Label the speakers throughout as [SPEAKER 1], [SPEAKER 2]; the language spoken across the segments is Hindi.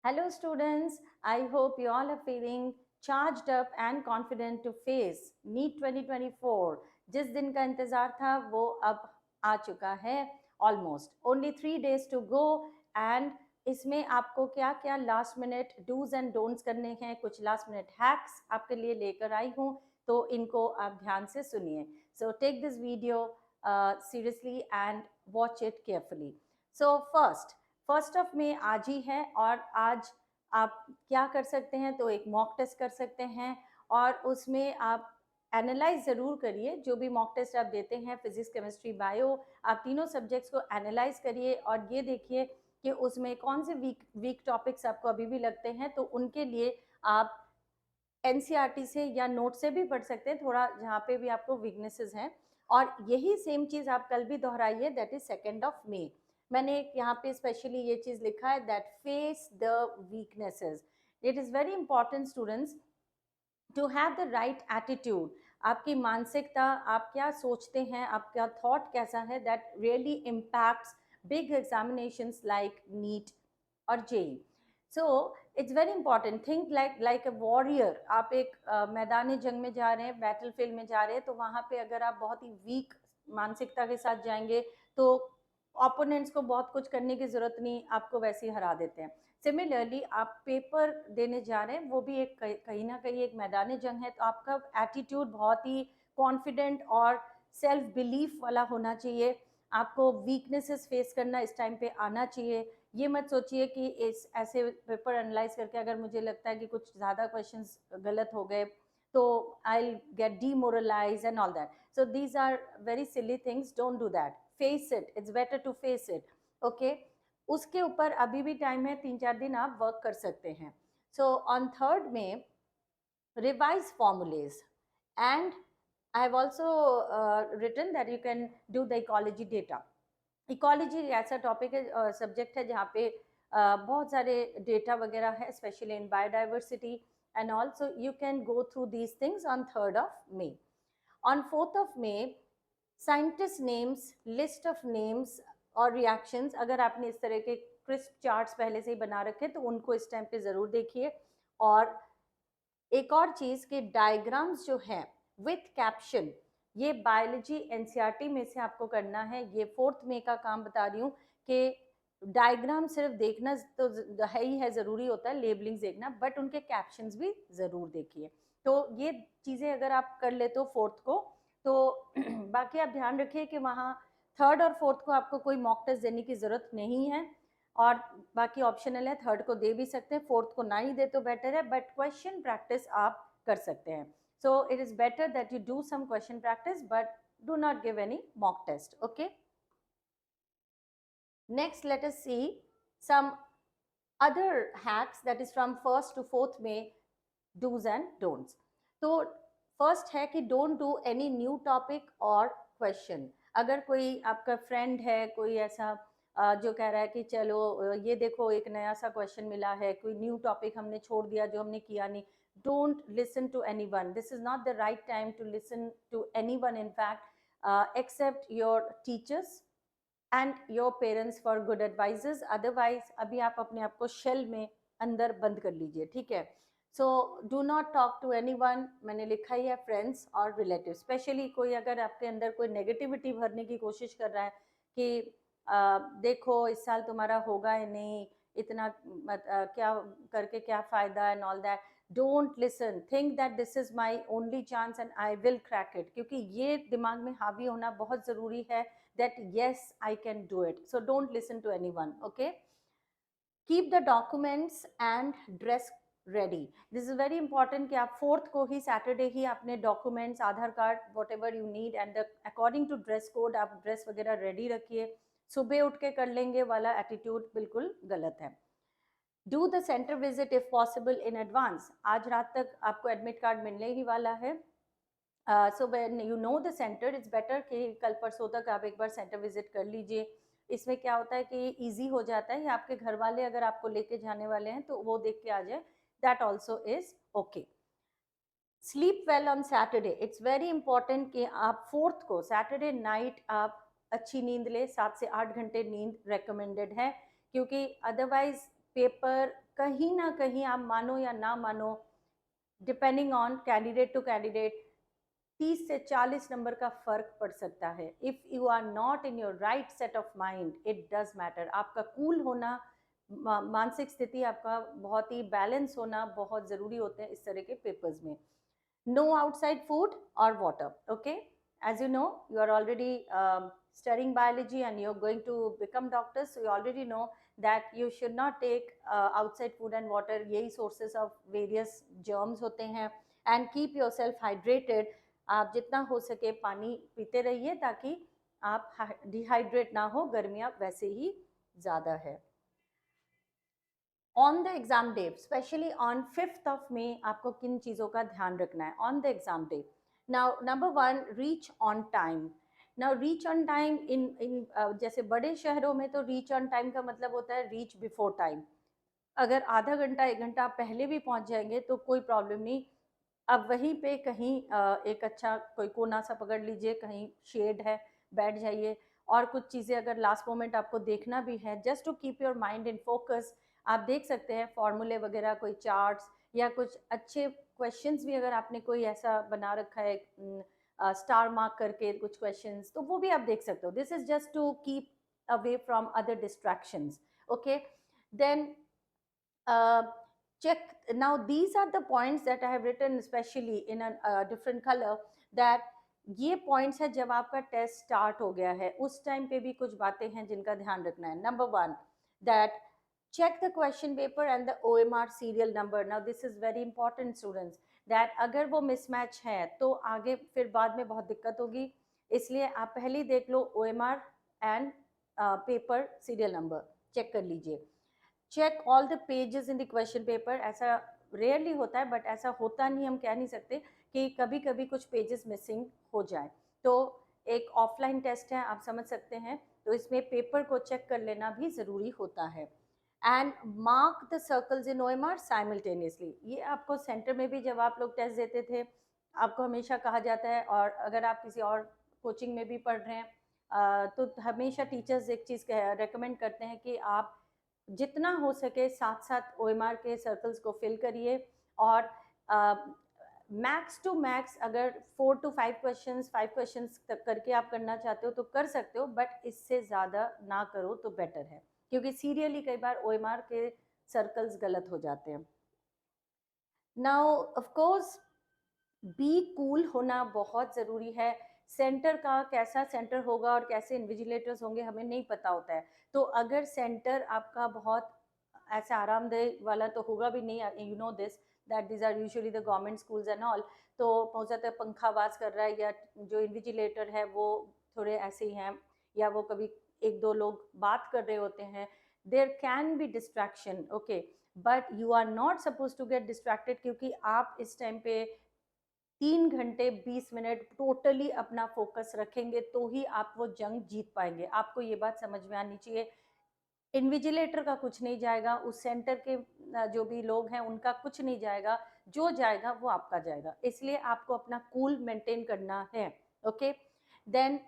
[SPEAKER 1] Hello students, I hope you all are feeling charged up and confident to face NEET 2024. जिस दिन का इंतजार था वो अब आ चुका है almost only 3 days to go and इसमें आपको क्या क्या last minute do's and don'ts करने हैं, कुछ लास्ट मिनट हैक्स आपके लिए लेकर आई हूँ, तो इनको आप ध्यान से सुनिए. So take this video seriously and watch it carefully. So first of में आज ही है और आज आप क्या कर सकते हैं, तो एक मॉक टेस्ट कर सकते हैं और उसमें आप एनालाइज ज़रूर करिए. जो भी मॉक टेस्ट आप देते हैं फिजिक्स केमिस्ट्री बायो, आप तीनों सब्जेक्ट्स को एनालाइज करिए और ये देखिए कि उसमें कौन से वीक टॉपिक्स आपको अभी भी लगते हैं, तो उनके लिए आप एनसीईआरटी से या नोट से भी पढ़ सकते हैं, थोड़ा जहाँ पे भी आपको वीकनेसेस हैं. और यही सेम चीज़ आप कल भी दोहराइए, दैट इज 2 मैंने यहाँ पे स्पेशली ये चीज़ लिखा है, that face the weaknesses. It is very important students to have the right attitude. आपकी मानसिकता, आप क्या सोचते हैं, आपका थॉट कैसा है, that really impacts big examinations like NEET और JEE. So it's very important, think like a warrior. आप एक मैदान जंग में जा रहे हैं, बैटल फील्ड में जा रहे हैं, तो वहाँ पे अगर आप बहुत ही वीक मानसिकता के साथ जाएंगे तो ओपोनेंट्स को बहुत कुछ करने की जरूरत नहीं, आपको वैसे ही हरा देते हैं. सिमिलरली आप पेपर देने जा रहे हैं, वो भी एक कहीं ना कहीं एक मैदान जंग है, तो आपका एटीट्यूड बहुत ही कॉन्फिडेंट और सेल्फ बिलीफ वाला होना चाहिए. आपको वीकनेसेस फेस करना इस टाइम पे आना चाहिए. ये मत सोचिए कि इस ऐसे पेपर एनालाइज करके अगर मुझे लगता है कि कुछ ज़्यादा क्वेश्चंस गलत हो गए तो I get demoralize and all that. So these are very silly things, don't do that. Face it, it's better to face it. Okay, उसके ऊपर अभी भी टाइम है, 3-4 दिन आप वर्क कर सकते हैं. सो ऑन 3rd में revise formulas, and I have also written that you can do the ecology data. Ecology ऐसा टॉपिक है, सब्जेक्ट है जहाँ पे बहुत सारे डेटा वगैरह है, specially in biodiversity and also you can go through these things on 3rd May. On 4th May scientist names, list of names और रिएक्शंस, अगर आपने इस तरह के क्रिस्प चार्ट्स पहले से ही बना रखे तो उनको इस टाइम पे ज़रूर देखिए. और एक और चीज़ कि डायग्राम्स जो हैं विथ कैप्शन, ये बायोलॉजी एनसीईआरटी में से आपको करना है. ये 4th May का काम बता रही हूँ कि डायग्राम सिर्फ देखना तो है ही है, ज़रूरी होता है लेबलिंग देखना, बट उनके कैप्शंस भी ज़रूर देखिए. तो ये चीज़ें अगर आप कर ले तो 4th को, तो बाकी आप ध्यान रखिए कि वहाँ 3rd और 4th को आपको कोई मॉक टेस्ट देने की ज़रूरत नहीं है और बाकी ऑप्शनल है. 3rd को दे भी सकते हैं, 4th को ना ही दे तो बेटर है, बट क्वेश्चन प्रैक्टिस आप कर सकते हैं. So it is better that you do some question practice but do not give any mock test. Okay, next let us see some other hacks, that is from 1st to 4th May do's and don'ts. तो फर्स्ट है कि don't do any new topic और क्वेश्चन. अगर कोई आपका फ्रेंड है, कोई ऐसा जो कह रहा है कि चलो ये देखो एक नया सा क्वेश्चन मिला है, कोई न्यू टॉपिक हमने छोड़ दिया जो हमने किया नहीं, don't listen to anyone. This is not the right time to listen to anyone, in fact except your teachers and your parents for good advises. Otherwise अभी आप अपने आप को शेल में अंदर बंद कर लीजिए, ठीक है. So do not talk to anyone. मैंने लिखा ही है फ्रेंड्स और रिलेटिव. स्पेशली कोई अगर आपके अंदर कोई नेगेटिविटी भरने की कोशिश कर रहा है कि देखो इस साल तुम्हारा होगा या नहीं, इतना क्या करके क्या फ़ायदा and all that, don't listen. Think that this is my only chance and I will crack it. क्योंकि ये दिमाग में हावी होना बहुत ज़रूरी है that yes, I can do it. So don't listen to anyone. Okay, keep the documents and dress ready. This is very important कि आप 4th को ही सैटरडे ही अपने documents, Aadhaar card, whatever you need and according to dress code आप ड्रेस वगैरह रेडी रखिए. सुबह उठ के कर लेंगे वाला एटीट्यूड बिल्कुल गलत है. Do the centre visit if possible in advance. आज रात तक आपको एडमिट कार्ड मिलने ही वाला है. So when you know the centre, it's better कि कल परसों तक आप एक बार सेंटर विजिट कर लीजिए. इसमें क्या होता है कि ईजी हो जाता है, या आपके घर वाले अगर आपको लेके जाने वाले हैं तो वो देख के आ जाए, that also is okay. Sleep well on Saturday. It's very important कि आप 4th को सैटरडे नाइट आप अच्छी नींद ले. 7 से 8 घंटे नींद रिकमेंडेड है, क्योंकि अदरवाइज पेपर कहीं ना कहीं, आप मानो या ना मानो, depending on candidate to candidate, 30 से 40 नंबर का फर्क पड़ सकता है. If you are not in your right set of mind, it does matter. आपका कूल होना, मानसिक स्थिति आपका बहुत ही बैलेंस होना बहुत ज़रूरी होते हैं इस तरह के पेपर्स में. No outside food or water. Okay, as you know, you are already studying biology and you're going to become doctors, so you already know that you should not take outside food and water. यही sources of various germs होते हैं. And keep yourself hydrated. आप जितना हो सके पानी पीते रहिए ताकि आप डिहाइड्रेट ना हो. गर्मियाँ वैसे ही ज़्यादा है. On the exam day, specially on 5th of May, आपको किन चीज़ों का ध्यान रखना है on the exam day. Now number 1, reach on time. Now reach on time in जैसे बड़े शहरों में तो रीच ऑन टाइम का मतलब होता है रीच बिफोर टाइम. अगर आधा घंटा 1 घंटा आप पहले भी पहुंच जाएंगे तो कोई प्रॉब्लम नहीं. अब वहीं पे कहीं एक अच्छा कोई कोना सा पकड़ लीजिए, कहीं शेड है, बैठ जाइए. और कुछ चीज़ें अगर लास्ट मोमेंट आपको देखना भी है, just to keep your mind in focus, आप देख सकते हैं फॉर्मूले वगैरह, कोई चार्ट्स या कुछ अच्छे क्वेश्चंस भी अगर आपने कोई ऐसा बना रखा है स्टार मार्क करके कुछ क्वेश्चंस, तो वो भी आप देख सकते हो. This is just to keep away from other distractions. Okay, then check. Now these are the points that I have written especially in a different color, that ये पॉइंट्स है जब आपका टेस्ट स्टार्ट हो गया है उस टाइम पे भी कुछ बातें हैं जिनका ध्यान रखना है. Number 1, that check the question paper and the OMR serial number. Now this is very important students, that अगर वो मिसमैच है तो आगे फिर बाद में बहुत दिक्कत होगी. इसलिए आप पहले ही देख लो OMR and paper serial number check कर लीजिए. Check all the pages in the question paper. ऐसा रेयरली होता है, बट ऐसा होता नहीं, हम कह नहीं सकते कि कभी कभी कुछ पेजेस मिसिंग हो जाए. तो एक ऑफलाइन टेस्ट है, आप समझ सकते हैं, तो इसमें पेपर को चेक कर लेना भी ज़रूरी होता है. And mark the circles in OMR simultaneously. ये आपको सेंटर में भी जब आप लोग टेस्ट देते थे आपको हमेशा कहा जाता है, और अगर आप किसी और कोचिंग में भी पढ़ रहे हैं तो हमेशा टीचर्स एक चीज़ रेकमेंड करते हैं कि आप जितना हो सके साथ साथ OMR के सर्कल्स को फिल करिए. और मैक्स टू मैक्स अगर 4 to 5 क्वेश्चंस 5 क्वेश्चंस तक करके आप करना चाहते हो तो कर सकते हो, बट इससे ज़्यादा ना करो तो बेटर है, क्योंकि सीरियली कई बार OMR के सर्कल्स गलत हो जाते हैं. Now of course be cool होना बहुत ज़रूरी है. सेंटर का कैसा सेंटर होगा और कैसे इन्विजिलेटर्स होंगे हमें नहीं पता होता है. तो अगर सेंटर आपका बहुत ऐसा आरामदेह वाला तो होगा भी नहीं. You know this, that these are usually the government schools and all. तो हो सकता है पंखा आवाज़ कर रहा है, या जो इन्विजिलेटर है वो थोड़े ऐसे ही हैं, या वो कभी एक दो लोग बात कर रहे होते हैं. There can be distraction. Okay, but you are not suppose to get distracted, क्योंकि आप इस टाइम पे 3 घंटे 20 मिनट टोटली अपना फोकस रखेंगे तो ही आप वो जंग जीत पाएंगे. आपको ये बात समझ में आनी चाहिए. इन्विजिलेटर का कुछ नहीं जाएगा, उस सेंटर के जो भी लोग हैं उनका कुछ नहीं जाएगा, जो जाएगा वो आपका जाएगा. इसलिए आपको अपना कूल मेंटेन करना है. Okay, then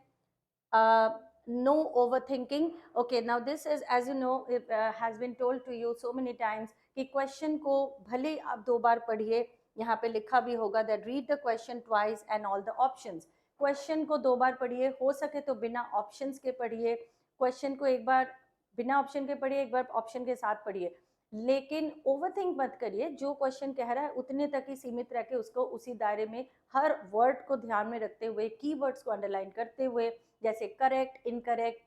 [SPEAKER 1] no overthinking. Okay, now this is, as you know, it has been told to you so many times कि क्वेश्चन को भले आप 2 बार पढ़िए. यहाँ पे लिखा भी होगा that read the question twice and all the options. Question को 2 बार पढ़िए, हो सके तो बिना ऑप्शंस के पढ़िए. क्वेश्चन को एक बार बिना ऑप्शन के पढ़िए, एक बार ऑप्शन के साथ पढ़िए, लेकिन ओवरथिंक मत करिए. जो क्वेश्चन कह रहा है उतने तक ही सीमित रह के उसको उसी दायरे में हर वर्ड को ध्यान में रखते हुए, कीवर्ड्स को अंडरलाइन करते हुए, जैसे correct, incorrect,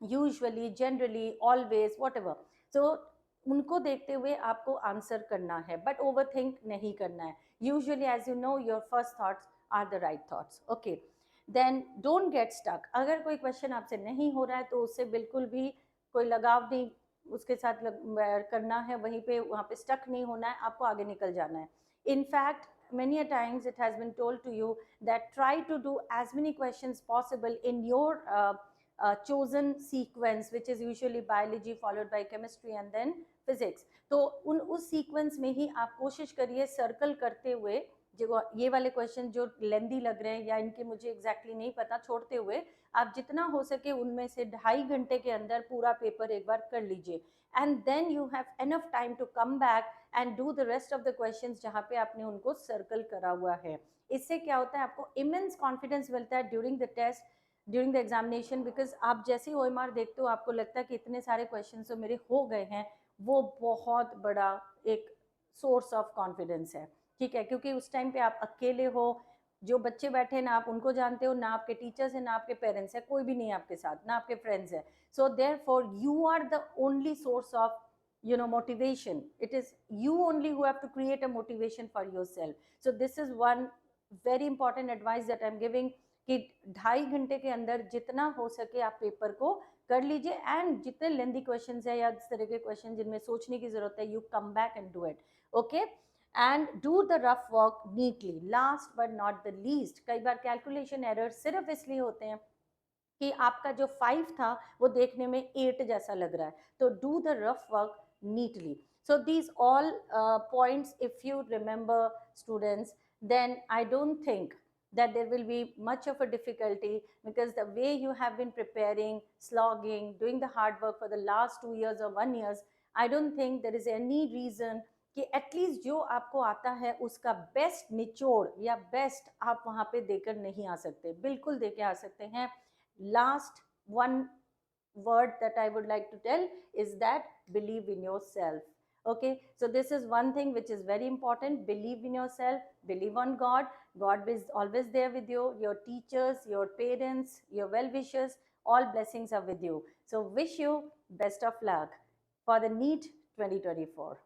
[SPEAKER 1] usually, generally, always, whatever, so उनको देखते हुए आपको आंसर करना है, बट ओवरथिंक नहीं करना है. Usually as you know your first thoughts are the right thoughts. Okay, then don't get stuck. अगर कोई क्वेश्चन आपसे नहीं हो रहा है तो उससे बिल्कुल भी कोई लगाव नहीं उसके साथ करना है, वहीं पे वहाँ पे स्टक नहीं होना है, आपको आगे निकल जाना है. In fact, many a times it has been told to you that try to do as many questions possible in your chosen sequence, which is usually biology followed by chemistry and then physics. तो उस सीक्वेंस में ही आप कोशिश करिए सर्कल करते हुए जो ये वाले क्वेश्चन जो लेंदी लग रहे हैं या इनके मुझे एग्जैक्टली नहीं पता छोड़ते हुए आप जितना हो सके उनमें से 2.5 घंटे के अंदर पूरा पेपर एक बार कर लीजिए, and then you have enough time to come back and do the rest of the questions जहाँ पे आपने उनको सर्कल करा हुआ है. इससे क्या होता है, आपको इमेंस कॉन्फिडेंस मिलता है during the test, during the examination, because आप जैसे ही OMR देखते हो आपको लगता है कि इतने सारे क्वेश्चन तो मेरे हो गए हैं. वो बहुत बड़ा एक सोर्स ऑफ कॉन्फिडेंस है, ठीक है, क्योंकि उस टाइम पे आप अकेले हो, जो बच्चे बैठे हैं ना आप उनको जानते हो, ना आपके टीचर्स हैं, ना आपके पेरेंट्स हैं, कोई भी नहीं है आपके साथ, ना आपके फ्रेंड्स हैं. So therefore you are the only source of motivation. It is you only who have to create a motivation for yourself. So this is one very important advice that I'm giving, कि 2.5 घंटे के अंदर जितना हो सके आप पेपर को कर लीजिए, एंड जितने लेंदी क्वेश्चंस है या इस तरह के क्वेश्चन जिनमें सोचने की जरूरत है, you come back and do it. Okay, and do the rough work neatly. Last but not the least, कई बार कैलकुलेशन एरर सिर्फ इसलिए होते हैं कि आपका जो 5 था वो देखने में 8 जैसा लग रहा है, तो do the rough work neatly. So these all points, if you remember, students, then I don't think that there will be much of a difficulty, because the way you have been preparing, slogging, doing the hard work for the last 2 years or 1 years, I don't think there is any reason कि एटलीस्ट जो आपको आता है उसका बेस्ट निचोड़ या बेस्ट आप वहाँ पे देकर नहीं आ सकते, बिल्कुल देके आ सकते हैं. Last one word that I would like to tell is that believe in yourself. Okay, so this is one thing which is very important. Believe in yourself, believe on God. God is always there with you, your teachers, your parents, your well wishers, all blessings are with you. So wish you best of luck for the NEET 2024.